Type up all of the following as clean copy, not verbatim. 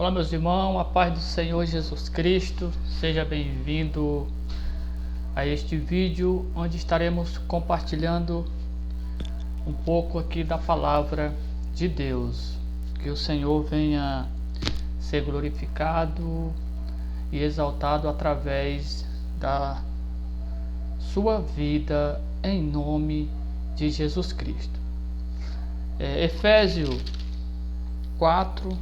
Olá, meus irmãos, a paz do Senhor Jesus Cristo, seja bem-vindo a este vídeo onde estaremos compartilhando um pouco aqui da palavra de Deus. Que o Senhor venha ser glorificado e exaltado através da sua vida em nome de Jesus Cristo. Efésios 4,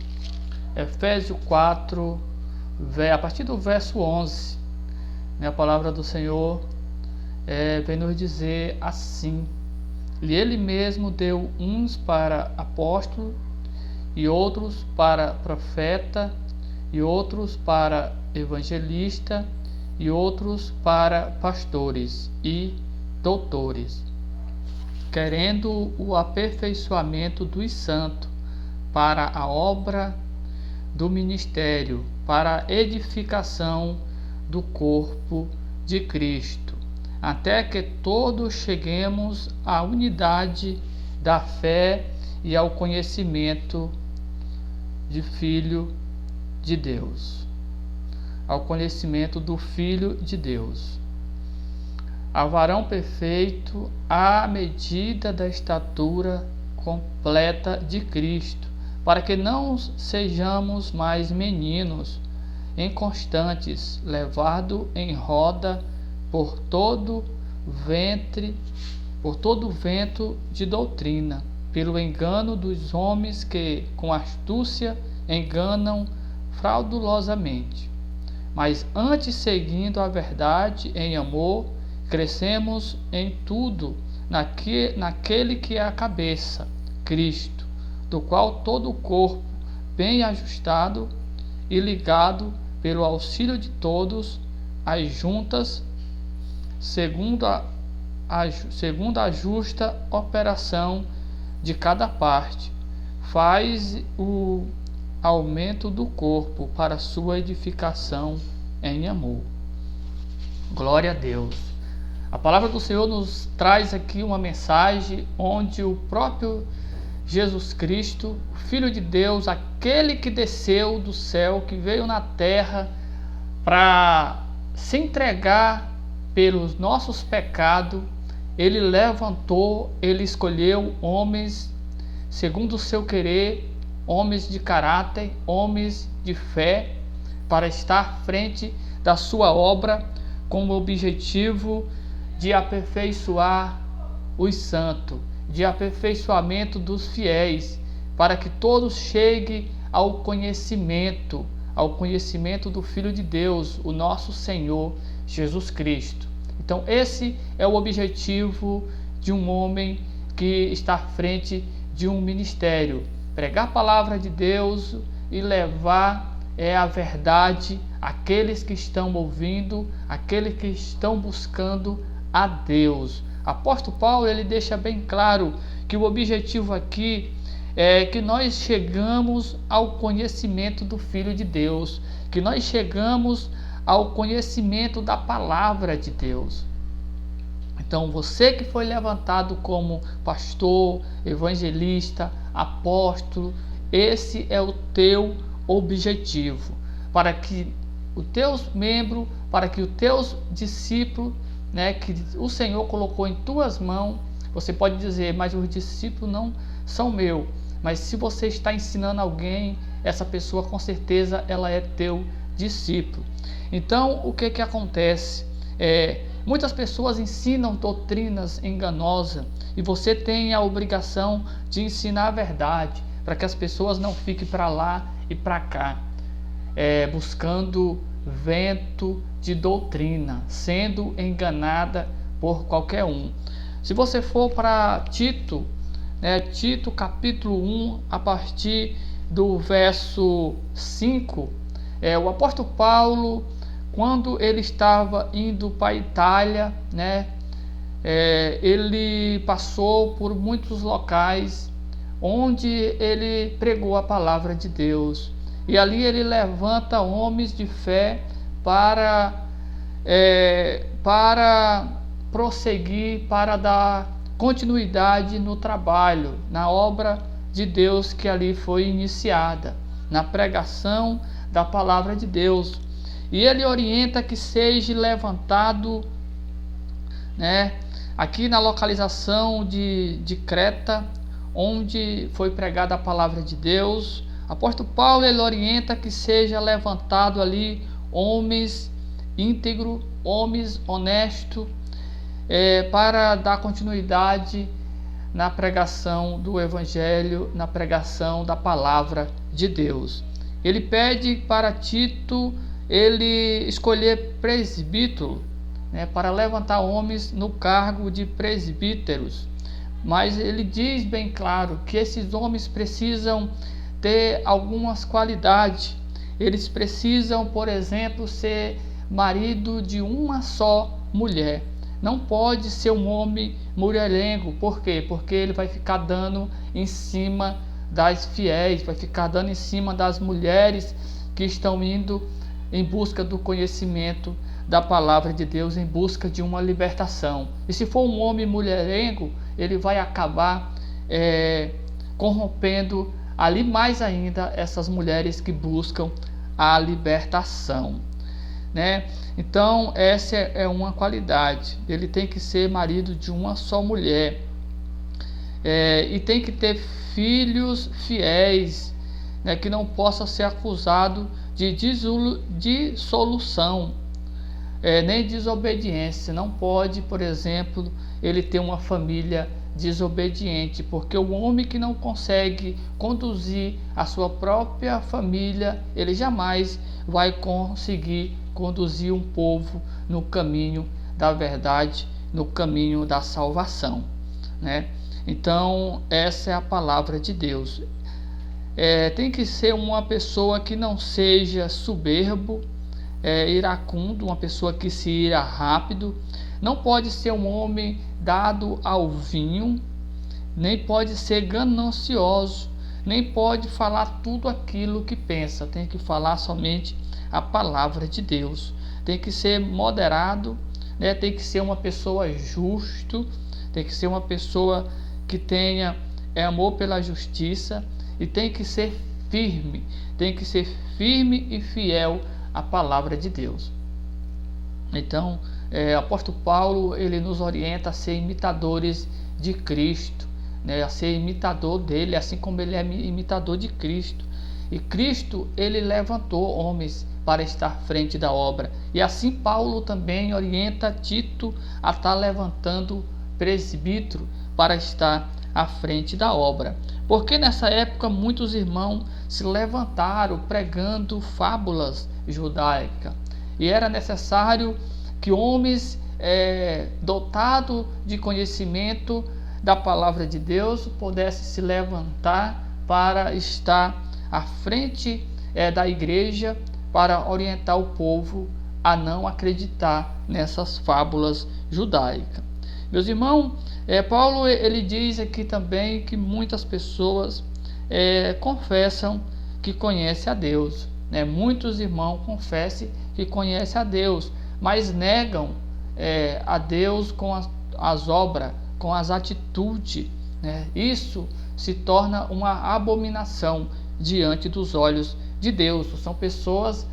a partir do verso 11, a palavra do Senhor vem nos dizer assim: e Ele mesmo deu uns para apóstolo, e outros para profeta, e outros para evangelista, e outros para pastores e doutores, querendo o aperfeiçoamento dos santos para a obra do ministério, para a edificação do corpo de Cristo, até que todos cheguemos à unidade da fé e ao conhecimento de Filho de Deus, ao conhecimento do Filho de Deus, a varão perfeito, à medida da estatura completa de Cristo, para que não sejamos mais meninos, inconstantes, levados em roda por todo vento de doutrina, pelo engano dos homens que com astúcia enganam fraudulosamente. Mas antes, seguindo a verdade em amor, crescemos em tudo naquele que é a cabeça, Cristo, do qual todo o corpo, bem ajustado e ligado pelo auxílio de todos as juntas, segundo a justa operação de cada parte, faz o aumento do corpo para sua edificação em amor. Glória a Deus. A palavra do Senhor nos traz aqui uma mensagem onde o próprio Jesus Cristo, Filho de Deus, aquele que desceu do céu, que veio na terra para se entregar pelos nossos pecados, ele levantou, ele escolheu homens segundo o seu querer, homens de caráter, homens de fé, para estar à frente da sua obra com o objetivo de aperfeiçoar os santos, de aperfeiçoamento dos fiéis, para que todos cheguem ao conhecimento do Filho de Deus, o nosso Senhor Jesus Cristo. Então esse é o objetivo de um homem que está à frente de um ministério: pregar a palavra de Deus e levar a verdade àqueles que estão ouvindo, àqueles que estão buscando a Deus. Apóstolo Paulo, ele deixa bem claro que o objetivo aqui é que nós chegamos ao conhecimento do Filho de Deus, que nós chegamos ao conhecimento da palavra de Deus. Então, você que foi levantado como pastor, evangelista, apóstolo, esse é o teu objetivo, para que os teus membros, para que os teus discípulos, que o Senhor colocou em tuas mãos. Você pode dizer, mas os discípulos não são meus. Mas se você está ensinando alguém, essa pessoa com certeza ela é teu discípulo. Então o que acontece? Muitas pessoas ensinam doutrinas enganosas, e você tem a obrigação de ensinar a verdade, para que as pessoas não fiquem para lá e para cá, buscando vento de doutrina, sendo enganada por qualquer um. Se você for para Tito, Tito capítulo 1, a partir do verso 5, o apóstolo Paulo, quando ele estava indo para a Itália, ele passou por muitos locais onde ele pregou a palavra de Deus. E ali ele levanta homens de fé para prosseguir, para dar continuidade no trabalho, na obra de Deus que ali foi iniciada. na pregação da palavra de Deus. E ele orienta que seja levantado, né, aqui na localização de Creta, onde foi pregada a palavra de Deus. Apóstolo Paulo, ele orienta que seja levantado ali homens íntegros, homens honestos, para dar continuidade na pregação do Evangelho, na pregação da palavra de Deus. Ele pede para Tito ele escolher presbítero, né, para levantar homens no cargo de presbíteros. Mas ele diz bem claro que esses homens precisam ter algumas qualidades. Eles precisam, por exemplo, ser marido de uma só mulher. Não pode ser um homem mulherengo. Por quê? Porque ele vai ficar dando em cima das fiéis, vai ficar dando em cima das mulheres que estão indo em busca do conhecimento da palavra de Deus, em busca de uma libertação. E se for um homem mulherengo, ele vai acabar corrompendo ali mais ainda essas mulheres que buscam a libertação, né? Então essa é uma qualidade. Ele tem que ser marido de uma só mulher, e tem que ter filhos fiéis, né, que não possa ser acusado de dissolução, nem desobediência. Não pode, por exemplo, ele ter uma família desobediente, porque o homem que não consegue conduzir a sua própria família, ele jamais vai conseguir conduzir um povo no caminho da verdade, no caminho da salvação, né? Então essa é a palavra de Deus. Tem que ser uma pessoa que não seja soberbo, iracundo, uma pessoa que se ira rápido. Não pode ser um homem dado ao vinho, nem pode ser ganancioso, nem pode falar tudo aquilo que pensa. Tem que falar somente a palavra de Deus. Tem que ser moderado, né? Tem que ser uma pessoa justa, tem que ser uma pessoa que tenha amor pela justiça, e tem que ser firme e fiel à palavra de Deus. Então, o apóstolo Paulo, ele nos orienta a ser imitadores de Cristo, né, a ser imitador dele, assim como ele é imitador de Cristo. E Cristo, ele levantou homens para estar à frente da obra. E assim Paulo também orienta Tito a estar levantando presbítero para estar à frente da obra. Porque nessa época muitos irmãos se levantaram pregando fábulas judaicas, e era necessário que homens dotados de conhecimento da palavra de Deus pudessem se levantar para estar à frente da igreja, para orientar o povo a não acreditar nessas fábulas judaicas. Meus irmãos, Paulo ele diz aqui também que muitas pessoas confessam que conhecem a Deus, né? Muitos irmãos confessam que conhecem a Deus, mas negam a Deus com as obras, com as atitudes, né? Isso se torna uma abominação diante dos olhos de Deus. São pessoas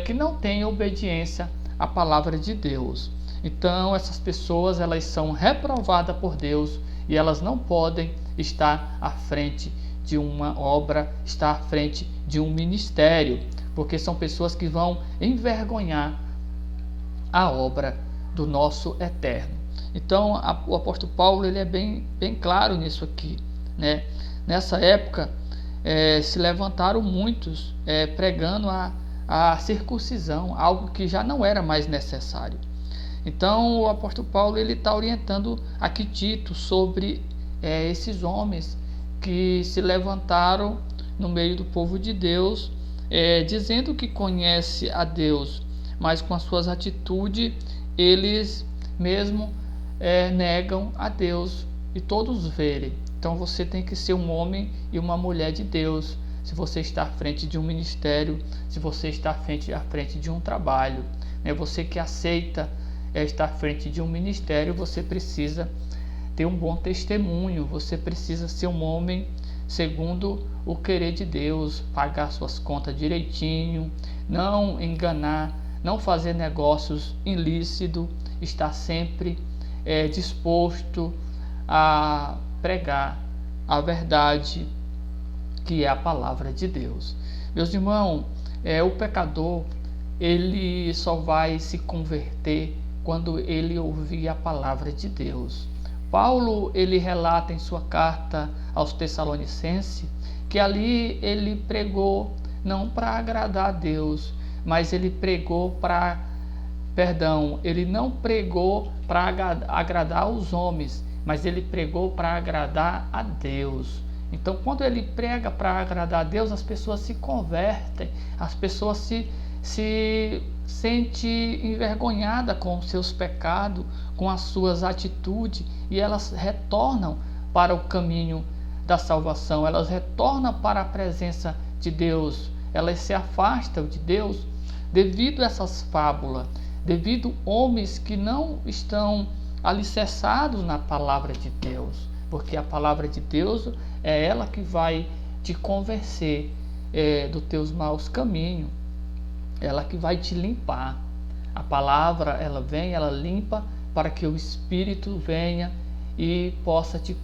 que não têm obediência à palavra de Deus. Então essas pessoas, elas são reprovadas por Deus, e elas não podem estar à frente de uma obra, estar à frente de um ministério, porque são pessoas que vão envergonhar a obra do nosso Eterno. Então o apóstolo Paulo, ele é bem claro nisso aqui, né? Nessa época se levantaram muitos pregando a circuncisão, algo que já não era mais necessário. Então o apóstolo Paulo, ele está orientando aqui Tito sobre esses homens que se levantaram no meio do povo de Deus, dizendo que conhece a Deus, mas com as suas atitudes eles mesmo negam a Deus, e todos verem. Então você tem que ser um homem e uma mulher de Deus se você está à frente de um ministério, se você está à frente de um trabalho, né? Você que aceita estar à frente de um ministério, você precisa ter um bom testemunho, você precisa ser um homem segundo o querer de Deus, pagar suas contas direitinho, não enganar, não fazer negócios ilícitos, estar sempre disposto a pregar a verdade, que é a palavra de Deus. Meus irmãos, o pecador, ele só vai se converter quando ele ouvir a palavra de Deus. Paulo, ele relata em sua carta aos Tessalonicenses que ali ele pregou não para agradar a Deus, mas ele pregou ele não pregou para agradar os homens, mas ele pregou para agradar a Deus. Então, quando ele prega para agradar a Deus, as pessoas se convertem, as pessoas se sentem envergonhadas com os seus pecados, com as suas atitudes, e elas retornam para o caminho da salvação, elas retornam para a presença de Deus, elas se afastam de Deus devido a essas fábulas, devido a homens que não estão alicerçados na palavra de Deus, porque a palavra de Deus é ela que vai te convencer dos teus maus caminhos, ela que vai te limpar. A palavra, ela vem, ela limpa para que o Espírito venha e possa te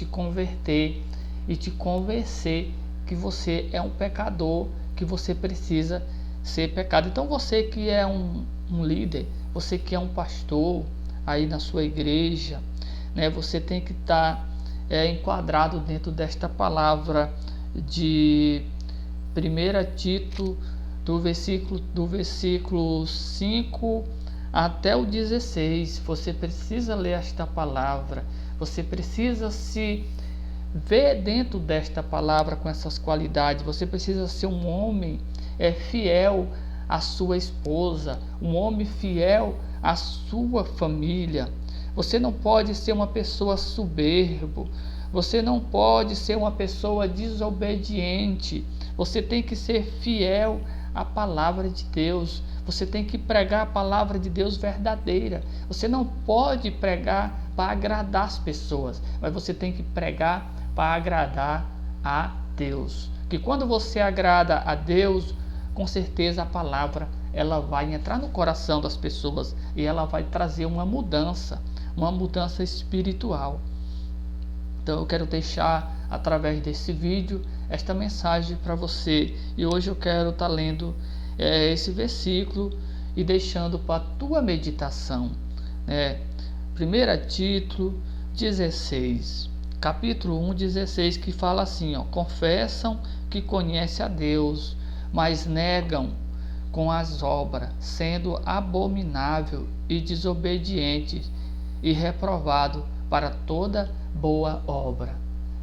converter e te convencer que você é um pecador, que você precisa ser pecado. Então você que é um líder, você que é um pastor aí na sua igreja, né, você tem que estar enquadrado dentro desta palavra de 1 Tito, do versículo 5 até o 16. Você precisa ler esta palavra, você precisa se ver dentro desta palavra com essas qualidades. Você precisa ser um homem fiel à sua esposa, um homem fiel à sua família. Você não pode ser uma pessoa soberbo, você não pode ser uma pessoa desobediente. Você tem que ser fiel à palavra de Deus. Você tem que pregar a palavra de Deus verdadeira. Você não pode pregar para agradar as pessoas, mas você tem que pregar para agradar a Deus. Que quando você agrada a Deus, com certeza a palavra ela vai entrar no coração das pessoas e ela vai trazer uma mudança espiritual. Então eu quero deixar através desse vídeo esta mensagem para você, e hoje eu quero estar lendo esse versículo e deixando para a tua meditação, 1 Tito 16, capítulo 1, 16, que fala assim, confessam que conhecem a Deus, mas negam com as obras, sendo abominável e desobediente e reprovado para toda boa obra.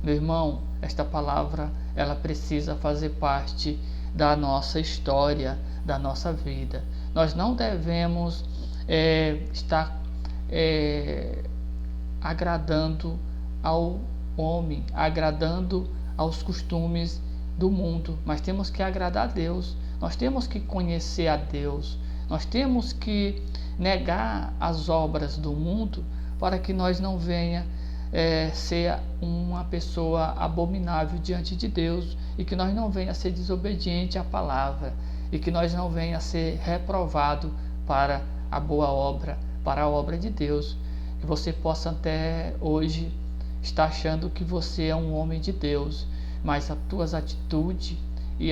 Meu irmão, esta palavra ela precisa fazer parte da nossa história, da nossa vida. Nós não devemos estar agradando ao homem, agradando aos costumes do mundo, mas temos que agradar a Deus. Nós temos que conhecer a Deus. Nós temos que negar as obras do mundo para que nós não venha ser uma pessoa abominável diante de Deus, e que nós não venha ser desobediente à palavra, e que nós não venha ser reprovado para a boa obra, para a obra de Deus. Que você possa até hoje estar achando que você é um homem de Deus, mas as tuas atitudes e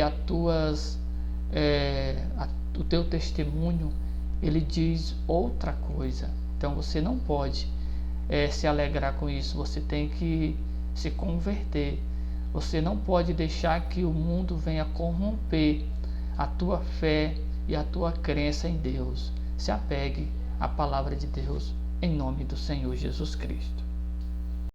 o teu testemunho, ele diz outra coisa. Então você não pode se alegrar com isso, você tem que se converter. Você não pode deixar que o mundo venha corromper a tua fé e a tua crença em Deus. Se apegue à palavra de Deus, em nome do Senhor Jesus Cristo.